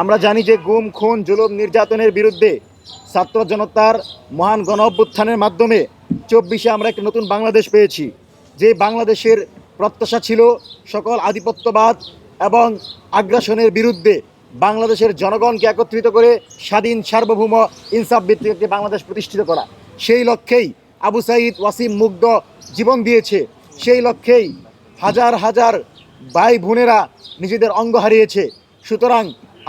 আমরা জানি যে গুম, খুন, জুলুম, নির্যাতনের বিরুদ্ধে ছাত্র জনতার মহান গণ অভ্যুত্থানের মাধ্যমে 24-এ আমরা একটা নতুন বাংলাদেশ পেয়েছি। যে বাংলাদেশের প্রত্যাশা ছিল সকল আধিপত্যবাদ এবং আগ্রাসনের বিরুদ্ধে বাংলাদেশের জনগণকে একত্রিত করে স্বাধীন, সার্বভৌম, ইনসাফ ভিত্তিক একটি বাংলাদেশ প্রতিষ্ঠিত করা। সেই লক্ষ্যেই আবু সাঈদ, ওয়াসিম, মুগ্ধ জীবন দিয়েছে। সেই লক্ষ্যেই হাজার হাজার ভাই বোনেরা নিজেদের অঙ্গ হারিয়েছে। সুতরাং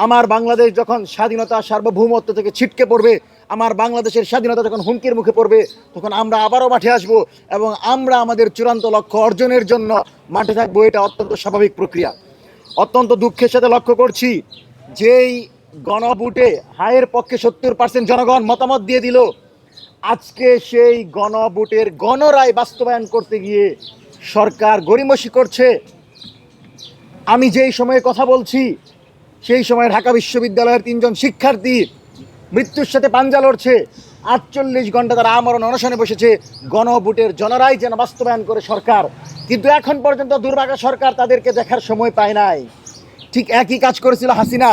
আমার বাংলাদেশ যখন স্বাধীনতা, সার্বভৌমত্ব থেকে ছিটকে পড়বে, আমার বাংলাদেশের স্বাধীনতা যখন হুমকির মুখে পড়বে, তখন আমরা আবারও মাঠে আসব এবং আমরা আমাদের চূড়ান্ত লক্ষ্য অর্জনের জন্য মাঠে থাকবো। এটা অত্যন্ত স্বাভাবিক প্রক্রিয়া। অত্যন্ত দুঃখের সাথে লক্ষ্য করছি, যেই গণভোটে হায়ের পক্ষে 70% জনগণ মতামত দিয়ে দিল, আজকে সেই গণভোটের গণরায় বাস্তবায়ন করতে গিয়ে সরকার গড়িমসি করছে। আমি যেই সময়ে কথা বলছি, সেই সময় ঢাকা বিশ্ববিদ্যালয়ের 3জন শিক্ষার্থী মৃত্যুর সাথে পাঞ্জা লড়ছে। 48 ঘন্টা তারা আমরণ অনশনে বসেছে গণভোটের জনরায় যেন বাস্তবায়ন করে সরকার। কিন্তু এখন পর্যন্ত দুর্ভাগা সরকার তাদেরকে দেখার সময় পায় নাই। ঠিক একই কাজ করেছিল হাসিনা।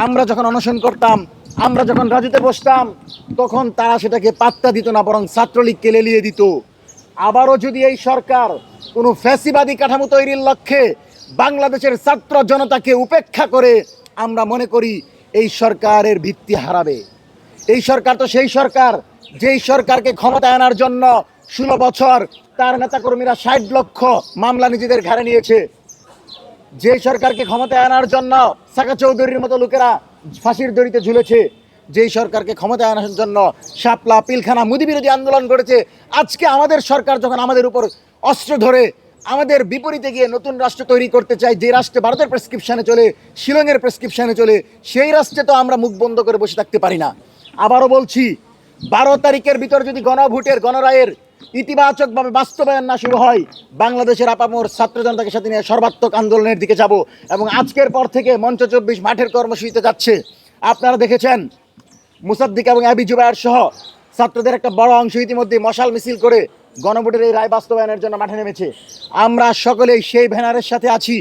আমরা যখন অনশন করতাম, আমরা যখন রাজুতে বসতাম, তখন তারা সেটাকে পাত্তা দিত না, বরং ছাত্রলীগকে লেলিয়ে দিত। আবারও যদি এই সরকার কোনো ফ্যাসিবাদী কাঠামো তৈরির লক্ষ্যে বাংলাদেশের ছাত্র জনতাকে উপেক্ষা করে, আমরা মনে করি এই সরকারের ভিত্তি হারাবে। এই সরকার তো সেই সরকার যেই সরকারকে ক্ষমতায় আনার জন্য 16 বছর তার নেতাকর্মীরা 60 লক্ষ মামলা নিজেদের ঘাড়ে নিয়েছে। যে সরকারকে ক্ষমতায় আনার জন্য সাকা চৌধুরীর মতো লোকেরা ফাঁসির দড়িতে ঝুলেছে। যেই সরকারকে ক্ষমতায় আনার জন্য শাপলা, পিলখানা, মুদি বিরোধী আন্দোলন করেছে। আজকে আমাদের সরকার যখন আমাদের উপর অস্ত্র ধরে আমাদের বিপরীতে গিয়ে নতুন রাষ্ট্র তৈরি করতে চাই, যে রাষ্ট্রে ভারতের প্রেসক্রিপশানে চলে, শিলংয়ের প্রেসক্রিপশানে চলে, সেই রাষ্ট্রে তো আমরা মুখ বন্ধ করে বসে থাকতে পারি না। আবারও বলছি, 12 তারিখের ভিতর যদি গণভোটের গণরায়ের ইতিবাচকভাবে বাস্তবায়ন না শুরু হয়, বাংলাদেশের আপামর ছাত্র জনতাকে সাথে নিয়ে সর্বাত্মক আন্দোলনের দিকে যাব। এবং আজকের পর থেকে মঞ্চ 24 মাঠের কর্মসূচিতে যাচ্ছে। আপনারা দেখেছেন মুসাদ্দিক এবং আবি জুবায়ের সহ ছাত্রদের একটা বড় অংশ ইতিমধ্যে মশাল মিছিল করে গণভোটের এই রায় বাস্তবায়নের জন্য মাঠে নেমেছে। আমরা সকলেই সেই ব্যানারের সাথে আছি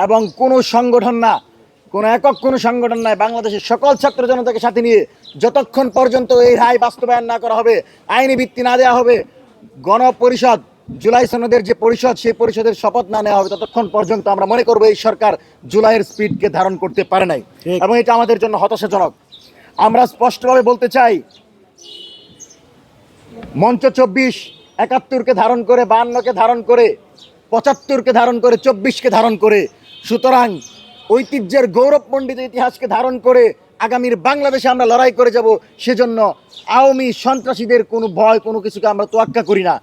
এবং কোনো সংগঠন না, কোনো একক কোনো সংগঠন নয়, বাংলাদেশের সকল ছাত্র জনতাকে সাথে নিয়ে যতক্ষণ পর্যন্ত এই রায় বাস্তবায়ন না করা হবে, আইনি ভিত্তি না দেওয়া হবে, গণপরিষদ, জুলাই সনদের যে পরিষদ, সেই পরিষদের শপথ না নেওয়া হবে, ততক্ষণ পর্যন্ত আমরা মনে করবো এই সরকার জুলাইয়ের স্পিডকে ধারণ করতে পারে নাই এবং এটা আমাদের জন্য হতাশাজনক। আমরা স্পষ্টভাবে বলতে চাই, মঞ্চ 24 71-কে ধারণ করে, 52-কে ধারণ করে, 75-কে ধারণ করে, 24-কে ধারণ করে, সুতরাং ঐতিহ্যের গৌরবমণ্ডিত ইতিহাসকে ধারণ করে আগামীর বাংলাদেশে আমরা লড়াই করে যাব। সেজন্য আওয়ামী সন্ত্রাসীদের কোনো ভয়, কোনো কিছুকে আমরা তোয়াক্কা করি না।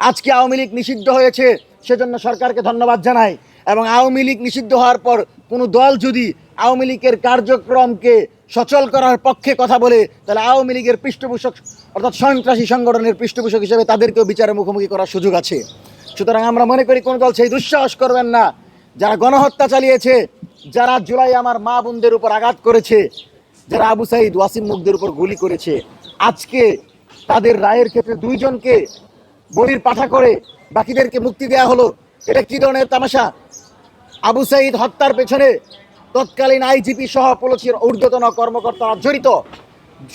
আজকে আওয়ামী লীগ নিষিদ্ধ হয়েছে, সেজন্য সরকারকে ধন্যবাদ জানাই। এবং আওয়ামী লীগ নিষিদ্ধ হওয়ার পর কোনো দল যদি আওয়ামী লীগের কার্যক্রমকে সচল করার পক্ষে কথা বলে, তাহলে আওয়ামী লীগের পৃষ্ঠপোষক অর্থাৎ সন্ত্রাসী সংগঠনের পৃষ্ঠপোষক হিসেবে তাদেরকেও বিচারের মুখোমুখি করার সুযোগ আছে। সুতরাং আমরা মনে করি কোনো দল সেই দুঃসাহস করবেন না। যারা গণহত্যা চালিয়েছে, যারা জুলাই আমার মা বোনদের উপর আঘাত করেছে, যারা আবু সাঈদ, ওয়াসিম মুগ্ধের উপর গুলি করেছে, আজকে তাদের রায়ের ক্ষেত্রে 2 জনকে বলির পাঠা করে বাকিদেরকে মুক্তি দেওয়া হলো। এটা কি ধরনের তামাশা? আবু সাঈদ হত্যার পেছনে তৎকালীন আইজিপি সহ পুলিশের ঊর্ধ্বতন কর্মকর্তারা জড়িত।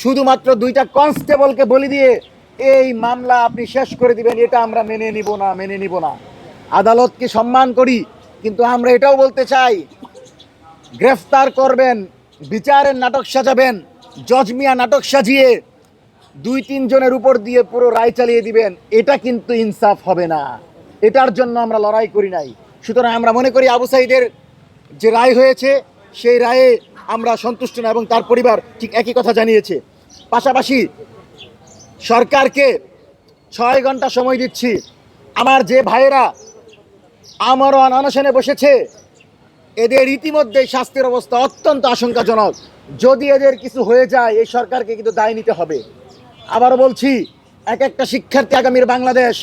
শুধুমাত্র 2টা কনস্টেবলকে বলি দিয়ে এই মামলা আপনি শেষ করে দিবেন, এটা আমরা মেনে নিব না। আদালতকে সম্মান করি, কিন্তু আমরা এটাও বলতে চাই, গ্রেফতার করবেন, বিচারের নাটক সাজাবেন, জজ মিয়া নাটক সাজিয়ে 2-3 জনের উপর দিয়ে পুরো রায় চালিয়ে দিবেন, এটা কিন্তু ইনসাফ হবে না। এটার জন্য আমরা লড়াই করি নাই। সুতরাং আমরা মনে করি আবু সাঈদের যে রায় হয়েছে, সেই রায়ে আমরা সন্তুষ্ট না এবং তার পরিবার ঠিক একই কথা জানিয়েছে। পাশাপাশি সরকারকে 6 ঘন্টা সময় দিচ্ছি। আমার যে ভাইয়েরা আমরণ অনশনে বসেছে, এদের ইতিমধ্যে স্বাস্থ্যের অবস্থা অত্যন্ত আশঙ্কাজনক। যদি এদের কিছু হয়ে যায়, এই সরকারকে কিন্তু দায় নিতে হবে। আবারও বলছি, এক একটা শিক্ষার্থী আগামীর বাংলাদেশ,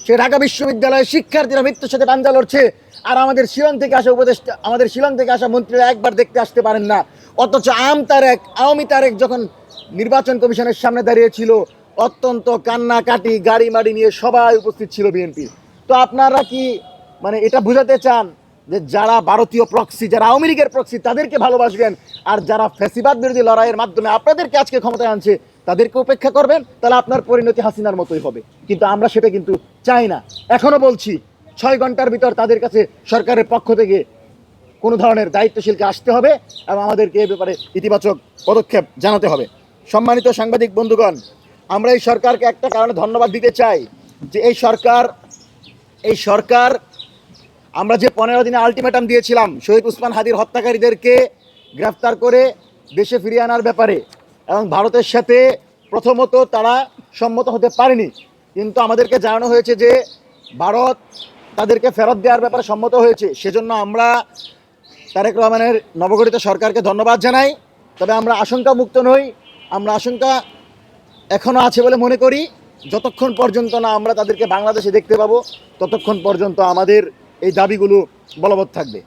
সে ঢাকা বিশ্ববিদ্যালয়ের শিক্ষার্থীরা মৃত্যুর সাথে পাঞ্জা লড়ছে, আর আমাদের শিলং থেকে আসা উপদেষ্টা, আমাদের শিলং থেকে আসা মন্ত্রীরা একবার দেখতে আসতে পারেন না। অথচ আওয়ামী তারেক যখন নির্বাচন কমিশনের সামনে দাঁড়িয়েছিল, অত্যন্ত কান্নাকাটি, গাড়ি মাড়ি নিয়ে সবাই উপস্থিত ছিল বিএনপি। তো আপনারা কি মানে এটা বুঝাতে চান যে যারা ভারতীয় প্রক্সি, যারা আওয়ামী লীগের প্রক্সি, তাদেরকে ভালোবাসবেন, আর যারা ফ্যাসিবাদ বিরোধী লড়াইয়ের মাধ্যমে আপনাদেরকে আজকে ক্ষমতায় আনছে তাদেরকে উপেক্ষা করবেন, তাহলে আপনার পরিণতি হাসিনার মতোই হবে। কিন্তু আমরা সেটা কিন্তু চাই না। এখনও বলছি, 6 ঘন্টার ভিতর তাদের কাছে সরকারের পক্ষ থেকে কোনো ধরনের দায়িত্বশীলকে আসতে হবে এবং আমাদেরকে এ ব্যাপারে ইতিবাচক পদক্ষেপ জানাতে হবে। সম্মানিত সাংবাদিক বন্ধুগণ, আমরা এই সরকারকে একটা কারণে ধন্যবাদ দিতে চাই, যে এই সরকার আমরা যে 15 দিনে আলটিমেটাম দিয়েছিলাম শহীদ উসমান হাদির হত্যাকারীদেরকে গ্রেফতার করে দেশে ফিরিয়ে আনার ব্যাপারে, এবং ভারতের সাথে প্রথমত তারা সম্মত হতে পারেনি, কিন্তু আমাদেরকে জানানো হয়েছে যে ভারত তাদেরকে ফেরত দেওয়ার ব্যাপারে সম্মত হয়েছে। সেজন্য আমরা তারেক রহমানের নবগঠিত সরকারকে ধন্যবাদ জানাই। তবে আমরা আশঙ্কা মুক্ত নই, আমরা আশঙ্কা এখনও আছে বলে মনে করি। যতক্ষণ পর্যন্ত না আমরা তাদেরকে বাংলাদেশে দেখতে পাবো, ততক্ষণ পর্যন্ত আমাদের এই দাবিগুলো বলবৎ থাকবে।